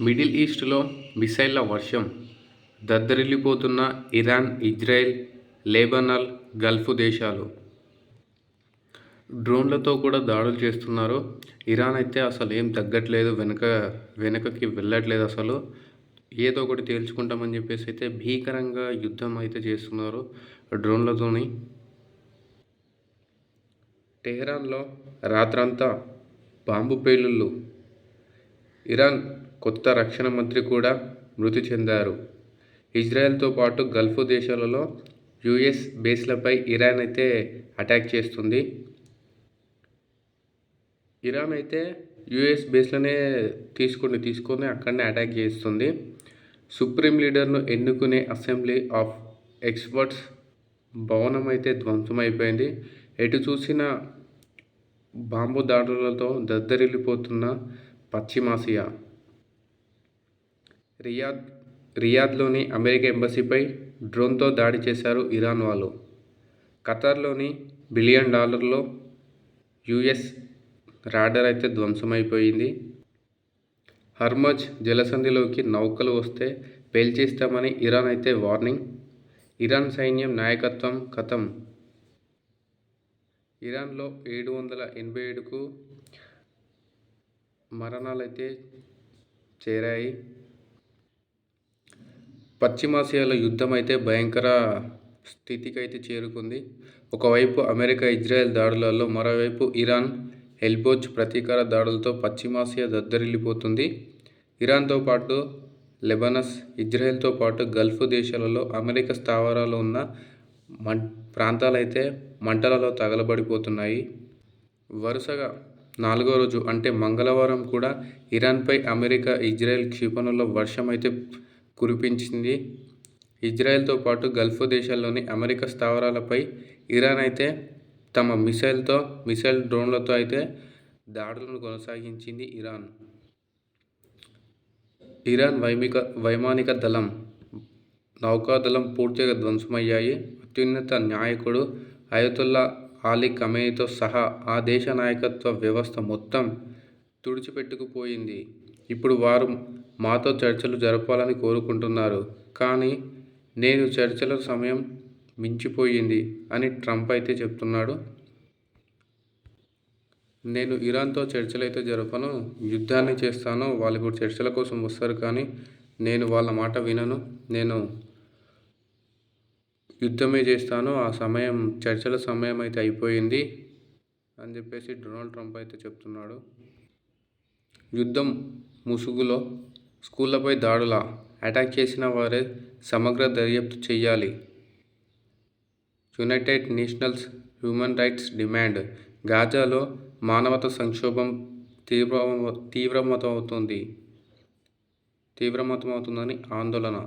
Middle ఈస్ట్లో మిసైళ్ల వర్షం దద్దరిల్లిపోతున్న Iran, Israel, Lebanon, Gulf దేశాలు డ్రోన్లతో కూడా దాడులు చేస్తున్నారు. ఇరాన్ అయితే అసలు ఏం తగ్గట్లేదు, వెనకకి వెళ్ళట్లేదు. అసలు ఏదో ఒకటి తేల్చుకుంటామని చెప్పేసి అయితే భీకరంగా యుద్ధం అయితే చేస్తున్నారు డ్రోన్లతోని. టెహ్రాన్లో రాత్రంతా బాంబు పేలుళ్లు. ఇరాన్ కొత్త రక్షణ మంత్రి కూడా మృతి చెందారు. ఇజ్రాయెల్తో పాటు గల్ఫ్ దేశాలలో యుఎస్ బేస్లపై ఇరాన్ అయితే అటాక్ చేస్తుంది. ఇరాన్ అయితే యుఎస్ బేస్లనే తీసుకొని అక్కడనే అటాక్ చేస్తుంది. సుప్రీం లీడర్ను ఎన్నుకునే అసెంబ్లీ ఆఫ్ ఎక్స్పర్ట్స్ భవనం అయితే ధ్వంసమైపోయింది. ఎటు చూసిన బాంబు దాడులతో దద్దరిల్లిపోతున్న పశ్చిమాసియా. రియాద్లోని అమెరికా ఎంబసీపై డ్రోన్తో దాడి చేశారు ఇరాన్ వాళ్ళు. ఖతార్లోని $1 బిలియన్ యుఎస్ రాడార్ అయితే ధ్వంసమైపోయింది. హర్మజ్ జలసంధిలోకి నౌకలు వస్తే పేల్చేస్తామని ఇరాన్ అయితే వార్నింగ్. ఇరాన్ సైన్యం నాయకత్వం ఖతం. ఇరాన్లో 787కు మరణాలైతే చేరాయి. పశ్చిమాసియాలో యుద్ధం అయితే భయంకర స్థితికి అయితే చేరుకుంది. ఒకవైపు అమెరికా ఇజ్రాయెల్ దాడులలో, మరోవైపు ఇరాన్ హెజ్బోలా ప్రతీకార దాడులతో పశ్చిమాసియా దద్దరిల్లిపోతుంది. ఇరాన్తో పాటు లెబనాన్, ఇజ్రాయెల్తో పాటు గల్ఫ్ దేశాలలో అమెరికా స్థావరాలు ఉన్న ప్రాంతాలైతే మంటలలో తగలబడిపోతున్నాయి. వరుసగా 4వ రోజు అంటే మంగళవారం కూడా ఇరాన్పై అమెరికా, ఇజ్రాయెల్ క్షిపణుల వర్షం అయితే కురిపించింది. ఇజ్రాయెల్తో పాటు గల్ఫ్ దేశాల్లోని అమెరికా స్థావరాలపై ఇరాన్ అయితే తమ మిసైల్ డ్రోన్లతో అయితే దాడులను కొనసాగించింది. ఇరాన్ వైమానిక దళం, నౌకాదళం పూర్తిగా ధ్వంసమయ్యాయి. అత్యున్నత నాయకుడు అయతొల్లా అలీ ఖమేనీతో సహా ఆ దేశ నాయకత్వ వ్యవస్థ మొత్తం తుడిచిపెట్టుకుపోయింది. ఇప్పుడు వారు మాతో చర్చలు జరపాలని కోరుకుంటున్నారు, కానీ నేను చర్చల సమయం మించిపోయింది అని ట్రంప్ అయితే చెప్తున్నాడు. నేను ఇరాన్తో చర్చలైతే జరపను, యుద్ధాన్ని చేస్తాను. వాళ్ళు ఇప్పుడు చర్చల కోసం వస్తారు, కానీ నేను వాళ్ళ మాట వినను. నేను యుద్ధమే చేస్తాను. చర్చల సమయం అయితే అయిపోయింది అని చెప్పేసి డొనాల్డ్ ట్రంప్ అయితే చెప్తున్నాడు. యుద్ధం ముసుగులో స్కూళ్లపై దాడుల, అటాక్ చేసిన వారే సమగ్ర దర్యాప్తు చేయాలి. United Nations human rights demand. గాజాలో మానవతా సంక్షోభం తీవ్రమవుతుందని ఆందోళన.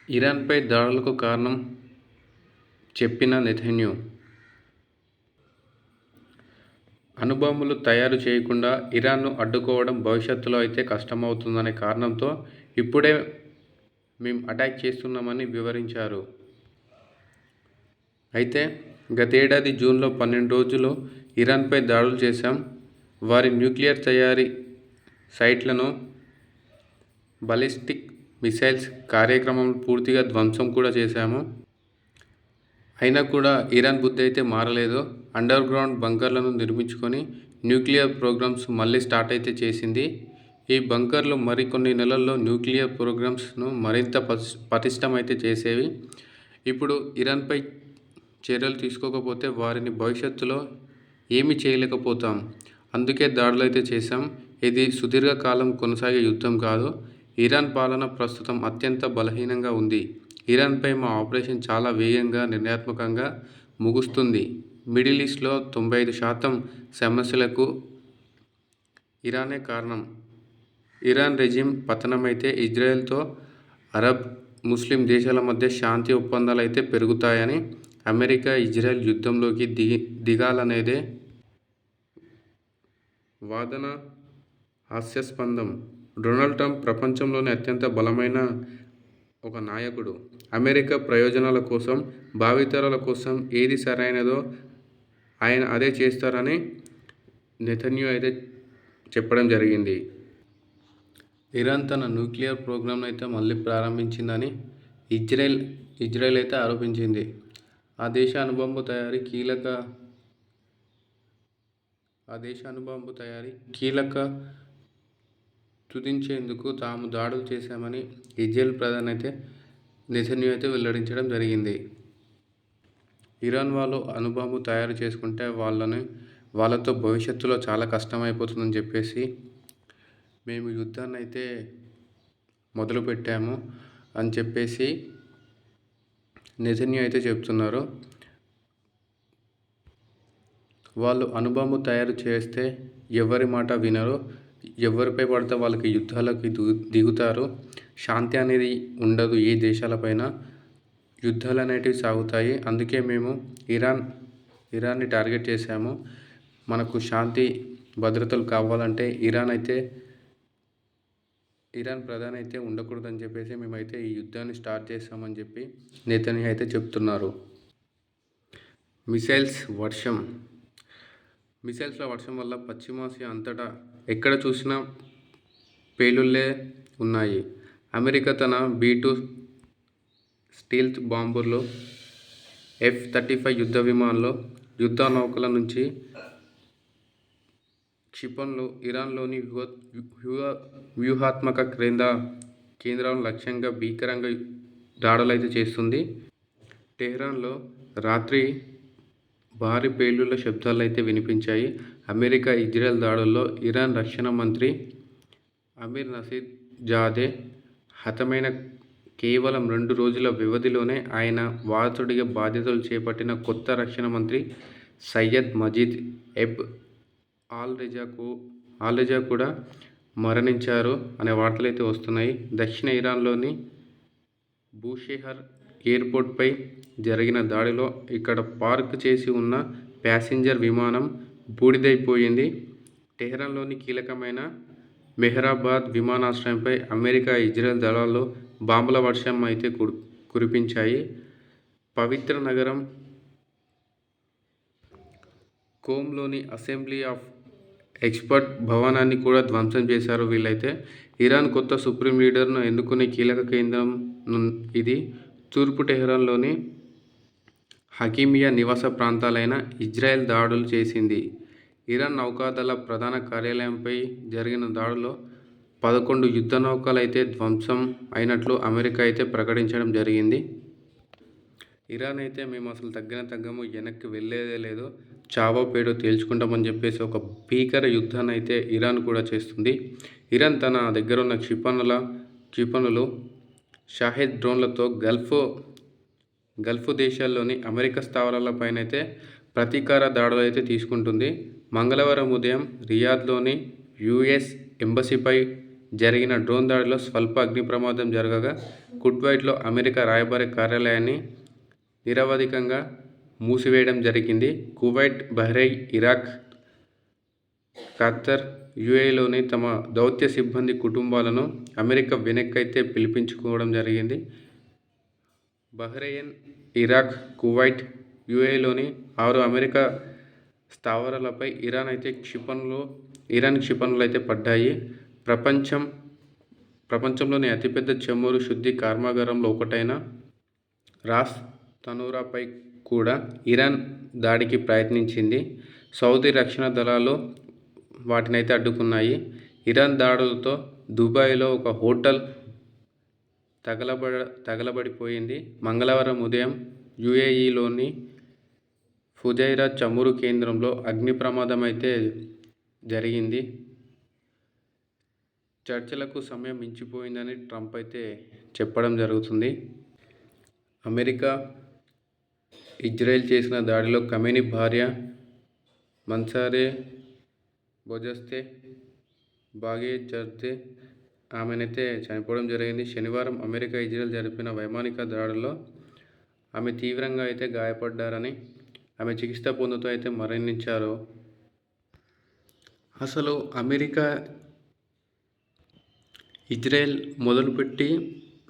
ఇరాన్పై దాడులకు కారణం చెప్పిన నెతన్యాహు. అణుబాంబులు తయారు చేయకుండా ఇరాన్ను అడ్డుకోవడం భవిష్యత్తులో అయితే కష్టమవుతుందనే కారణంతో ఇప్పుడే మేం అటాక్ చేస్తున్నామని వివరించారు. అయితే గతేడాది జూన్లో 12 రోజులు ఇరాన్పై దాడులు చేశాం. వారి న్యూక్లియర్ తయారీ సైట్లను, బాలిస్టిక్ మిసైల్స్ కార్యక్రమం పూర్తిగా ధ్వంసం కూడా చేశాము. అయినా కూడా ఇరాన్ బుద్ధి అయితే మారలేదు. అండర్ గ్రౌండ్ బంకర్లను నిర్మించుకొని న్యూక్లియర్ ప్రోగ్రామ్స్ మళ్ళీ స్టార్ట్ అయితే చేసింది. ఈ బంకర్లు మరికొన్ని నెలల్లో న్యూక్లియర్ ప్రోగ్రామ్స్ను మరింత పటిష్టమైతే చేసేవి. ఇప్పుడు ఇరాన్పై చర్యలు తీసుకోకపోతే వారిని భవిష్యత్తులో ఏమీ చేయలేకపోతాం. అందుకే దాడులు అయితే చేశాం. ఇది సుదీర్ఘకాలం కొనసాగే యుద్ధం కాదు. ఇరాన్ పాలన ప్రస్తుతం అత్యంత బలహీనంగా ఉంది. ఇరాన్పై మా ఆపరేషన్ చాలా వేగంగా, నిర్ణయాత్మకంగా ముగుస్తుంది. మిడిల్ ఈస్ట్లో 95% సమస్యలకు ఇరానే కారణం. ఇరాన్ రెజిమ్ పతనమైతే ఇజ్రాయెల్తో అరబ్, ముస్లిం దేశాల మధ్య శాంతి ఒప్పందాలు అయితే పెరుగుతాయని, అమెరికా, ఇజ్రాయెల్ యుద్ధంలోకి దిగాలనేదే వాదన. హాస్యాస్పదం. డొనాల్డ్ ట్రంప్ ప్రపంచంలోనే అత్యంత బలమైన ఒక నాయకుడు. అమెరికా ప్రయోజనాల కోసం, భావితరాల కోసం ఏది సరైనదో ఆయన అదే చేస్తారని నెతన్యాహు అయితే చెప్పడం జరిగింది. ఇరాన్ తన న్యూక్లియర్ ప్రోగ్రాంను అయితే మళ్ళీ ప్రారంభించిందని ఇజ్రాయెల్ ఇజ్రాయెల్ అయితే ఆరోపించింది. ఆ దేశ అణుబాంబు తయారీ కీలక తుదించేందుకు తాము దాడులు చేశామని ఇజ్రాయెల్ ప్రధాని అయితే నెతన్యాహు అయితే వెల్లడించడం జరిగింది. ఇరాన్ వాళ్ళు అణుబాంబు తయారు చేసుకుంటే వాళ్ళతో భవిష్యత్తులో చాలా కష్టమైపోతుందని చెప్పేసి మేము యుద్ధాన్ని అయితే మొదలుపెట్టాము అని చెప్పేసి నెతన్యాహు అయితే చెప్తున్నారు. వాళ్ళు అణుబాంబు తయారు చేస్తే ఎవరి మాట వినరు, ఎవరిపై పడితే వాళ్ళకి యుద్ధాలకి దిగుతారు. శాంతి అనేది ఉండదు. ఏ దేశాలపైన యుద్ధాలు అనేటివి సాగుతాయి. అందుకే మేము ఇరాన్ని టార్గెట్ చేశాము. మనకు శాంతి భద్రతలు కావాలంటే ఇరాన్ ప్రధాని అయితే ఉండకూడదని చెప్పేసి మేమైతే ఈ యుద్ధాన్ని స్టార్ట్ చేస్తామని చెప్పి నెతన్యాహు అయితే చెప్తున్నారు. మిసైల్స్ల వర్షం వల్ల పశ్చిమాసియా అంతటా ఎక్కడ చూసినా పేలుళ్లే ఉన్నాయి. అమెరికా తన B-2 స్టీల్త్ బాంబర్లు, F-35 యుద్ధ నౌకల నుంచి క్షిపణులు ఇరాన్లోని వ్యూహాత్మక కేంద్రాలను లక్ష్యంగా భీకరంగా దాడులైతే చేస్తుంది. టెహ్రాన్లో రాత్రి భారీ పేలుళ్ల శబ్దాలు అయితే వినిపించాయి. అమెరికా ఇజ్రాయెల్ దాడుల్లో ఇరాన్ రక్షణ మంత్రి అమీర్ నసీర్జాదే హతమైన కేవలం 2 రోజుల వ్యవధిలోనే ఆయన వారసుడిగా బాధ్యతలు చేపట్టిన కొత్త రక్షణ మంత్రి సయ్యద్ మజీద్ ఎబ్ ఆల్-రిజా కూడా మరణించారు అనే వార్తలు అయితే వస్తున్నాయి. దక్షిణ ఇరాన్లోని బూషెహర్ ఎయిర్పోర్ట్పై జరిగిన దాడిలో ఇక్కడ పార్క్ చేసి ఉన్న ప్యాసింజర్ విమానం బూడిదైపోయింది. టెహ్రాన్లోని కీలకమైన మెహ్రాబాద్ విమానాశ్రయంపై అమెరికా ఇజ్రాయెల్ దళాలు బాంబుల వర్షం అయితే కురిపించాయి. పవిత్ర నగరం కోమ్లోని అసెంబ్లీ ఆఫ్ ఎక్స్పర్ట్ భవనాన్ని కూడా ధ్వంసం చేశారు వీళ్ళైతే. ఇరాన్ కొత్త సుప్రీం లీడర్ను ఎన్నుకునే కీలక కేంద్రం ఇది. తూర్పు టెహ్రాన్లోని హకీమియా నివాస ప్రాంతాలైన ఇజ్రాయెల్ దాడులు చేసింది. ఇరాన్ నౌకాదళ ప్రధాన కార్యాలయంపై జరిగిన దాడిలో 11 యుద్ధ నౌకలు అయితే ధ్వంసం అయినట్లు అమెరికా అయితే ప్రకటించడం జరిగింది. ఇరాన్ అయితే మేము అసలు తగ్గము, వెనక్కి వెళ్ళేదే లేదు, చావో పేడో తేల్చుకుంటామని చెప్పేసి ఒక భీకర యుద్ధాన్ని అయితే ఇరాన్ కూడా చేస్తుంది. ఇరాన్ తన దగ్గర ఉన్న క్షిపణులు షాహెద్ డ్రోన్లతో గల్ఫ్ దేశాల్లోని అమెరికా స్థావరాలపైన అయితే ప్రతీకార దాడులు అయితే తీసుకుంటుంది. మంగళవారం ఉదయం రియాద్లోని US ఎంబసీపై జరిగిన డ్రోన్ దాడిలో స్వల్ప అగ్ని ప్రమాదం జరగగా కువైట్లో అమెరికా రాయబారి కార్యాలయాన్ని నిరవధికంగా మూసివేయడం జరిగింది. కువైట్, బహ్రెయిన్, ఇరాక్, ఖతర్, UAEలోని తమ దౌత్య సిబ్బంది కుటుంబాలను అమెరికా వెనక్కైతే పిలిపించుకోవడం జరిగింది. బహ్రెయిన్, ఇరాక్, కువైట్, UAEలోని 6 అమెరికా స్థావరాలపై ఇరాన్ క్షిపణులు అయితే పడ్డాయి. ప్రపంచంలోని అతిపెద్ద చమురు శుద్ధి కర్మాగారంలో ఒకటైన రాస్ తనూరాపై కూడా ఇరాన్ దాడికి ప్రయత్నించింది. సౌదీ రక్షణ దళాలు వాటినైతే అడ్డుకున్నాయి. ఇరాన్ దాడులతో దుబాయ్లో ఒక హోటల్ తగలబడిపోయింది. మంగళవారం ఉదయం UAEలోని ఫుజైరా చమురు కేంద్రంలో అగ్ని ప్రమాదం అయితే జరిగింది. చర్చలకు సమయం మించిపోయిందని ట్రంప్ అయితే చెప్పడం జరుగుతుంది. అమెరికా ఇజ్రాయెల్ చేసిన దాడిలో ఖమేనీ భార్య మన్సూరే బోజాస్తే బాఘేజాదే ఆమెనైతే చనిపోవడం జరిగింది. శనివారం అమెరికా ఇజ్రాయెల్ జరిపిన వైమానిక దాడుల్లో ఆమె తీవ్రంగా అయితే గాయపడ్డారని, ఆమె చికిత్స పొందుతూ అయితే మరణించారు. అసలు అమెరికా ఇజ్రాయెల్ మొదలుపెట్టి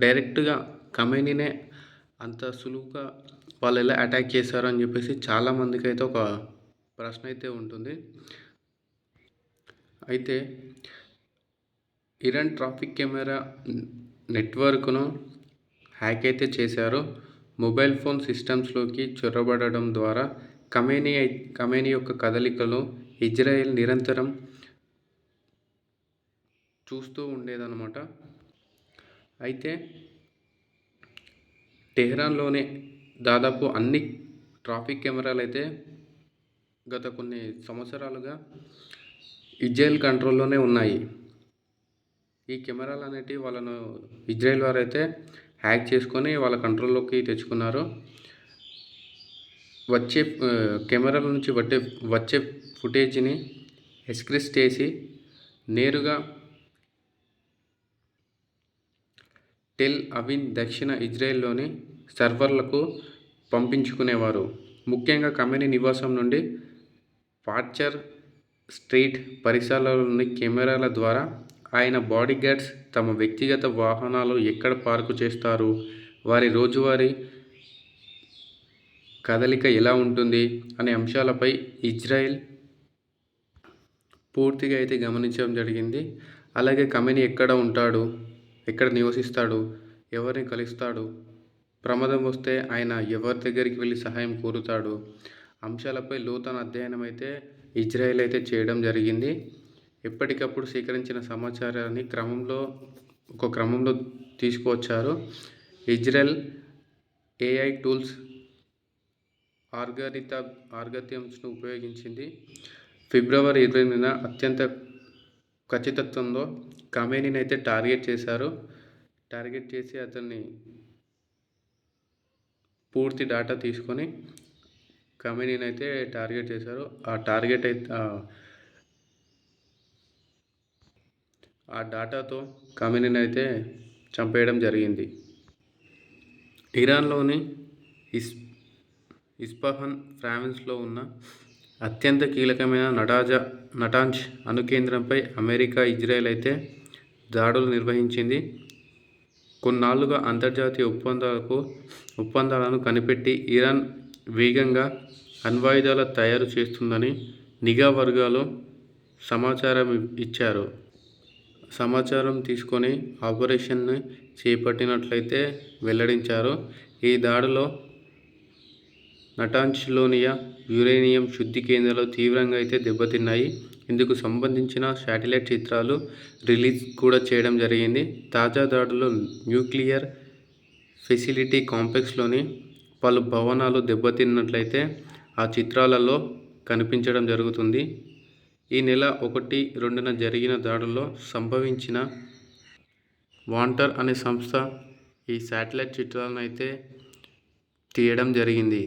డైరెక్ట్గా ఖమేనీనే అంత సులువుగా వాళ్ళు ఎలా అటాక్ చేశారు అని చెప్పేసి చాలామందికి అయితే ఒక ప్రశ్న అయితే ఉంటుంది. అయితే ఇరాన్ ట్రాఫిక్ కెమెరా నెట్వర్క్ను హ్యాక్ అయితే చేశారు. మొబైల్ ఫోన్ సిస్టమ్స్లోకి చొరబడడం ద్వారా ఖమేనీ యొక్క కదలికలు ఇజ్రాయెల్ నిరంతరం చూస్తూ ఉండేదన్నమాట. అయితే టెహ్రాన్లోనే దాదాపు అన్ని ట్రాఫిక్ కెమెరాలు అయితే గత కొన్ని సంవత్సరాలుగా ఇజ్రాయెల్ కంట్రోల్లోనే ఉన్నాయి. ఈ కెమెరాలు అనేటివి ఇజ్రాయెల్ వారైతే హ్యాక్ చేసుకొని వాళ్ళ కంట్రోల్లోకి తెచ్చుకున్నారు. కెమెరాల నుంచి వచ్చే ఫుటేజ్ని ఎన్క్రిప్ట్ చేసి నేరుగా టెల్ అవీవ్ దక్షిణ ఇజ్రాయెల్లోని సర్వర్లకు పంపించుకునేవారు. ముఖ్యంగా ఖమేనీ నివాసం నుండి పార్చర్ స్ట్రీట్ పరిసరాల్లోని కెమెరాల ద్వారా ఆయన బాడీగార్డ్స్ తమ వ్యక్తిగత వాహనాలు ఎక్కడ పార్కు చేస్తారు, వారి రోజువారీ కదలిక ఎలా ఉంటుంది అనే అంశాలపై ఇజ్రాయెల్ పూర్తిగా అయితే గమనించడం జరిగింది. అలాగే ఖమేనీ ఎక్కడ ఉంటాడు, ఎక్కడ నివసిస్తాడు, ఎవరిని కలుస్తాడు, ప్రమాదం వస్తే ఆయన ఎవరి దగ్గరికి వెళ్ళి సహాయం కోరుతాడు అంశాలపై లోతైన అధ్యయనం అయితే ఇజ్రాయెల్ అయితే చేయడం జరిగింది. ఎప్పటికప్పుడు సేకరించిన సమాచారాన్ని క్రమంలో తీసుకువచ్చారు. ఇజ్రాయెల్ ఏఐ టూల్స్ ఆల్గారిథమ్స్ను ఉపయోగించింది. ఫిబ్రవరి 20న అత్యంత ఖచ్చితత్వంతో ఖమేనీని అయితే టార్గెట్ చేసి అతన్ని పూర్తి డేటా తీసుకొని ఖమేనీని అయితే టార్గెట్ చేశారు. ఆ డేటాతో ఖమేనీని అయితే చంపేయడం జరిగింది. ఇరాన్లోని ఇస్ఫహాన్ ప్రావిన్స్లో ఉన్న అత్యంత కీలకమైన నటాంజ్ అణు కేంద్రంపై అమెరికా, ఇజ్రాయెల్ అయితే దాడులు నిర్వహించింది. కొన్నాళ్లుగా అంతర్జాతీయ ఒప్పందాలను కనిపెట్టి ఇరాన్ వేగంగా అణ్వాయుధాలు తయారు చేస్తుందని నిఘా వర్గాలు సమాచారం ఇచ్చారు. సమాచారం తీసుకొని ఆపరేషన్ని చేపట్టినట్లయితే వెల్లడించారు. ఈ దాడిలో నటాంజ్లోని యురేనియం శుద్ధి కేంద్రాలు తీవ్రంగా అయితే దెబ్బతిన్నాయి. ఇందుకు సంబంధించిన శాటిలైట్ చిత్రాలు రిలీజ్ కూడా చేయడం జరిగింది. తాజా దాడుల్లో న్యూక్లియర్ ఫెసిలిటీ కాంప్లెక్స్లోని పలు భవనాలు దెబ్బతిన్నట్లయితే ఆ చిత్రాలలో కనిపించడం జరుగుతుంది. ఈ నెల 1-2న జరిగిన దాడుల్లో సంభవించిన వాంటర్ అనే సంస్థ ఈ శాటిలైట్ చిత్రాలను అయితే తీయడం జరిగింది.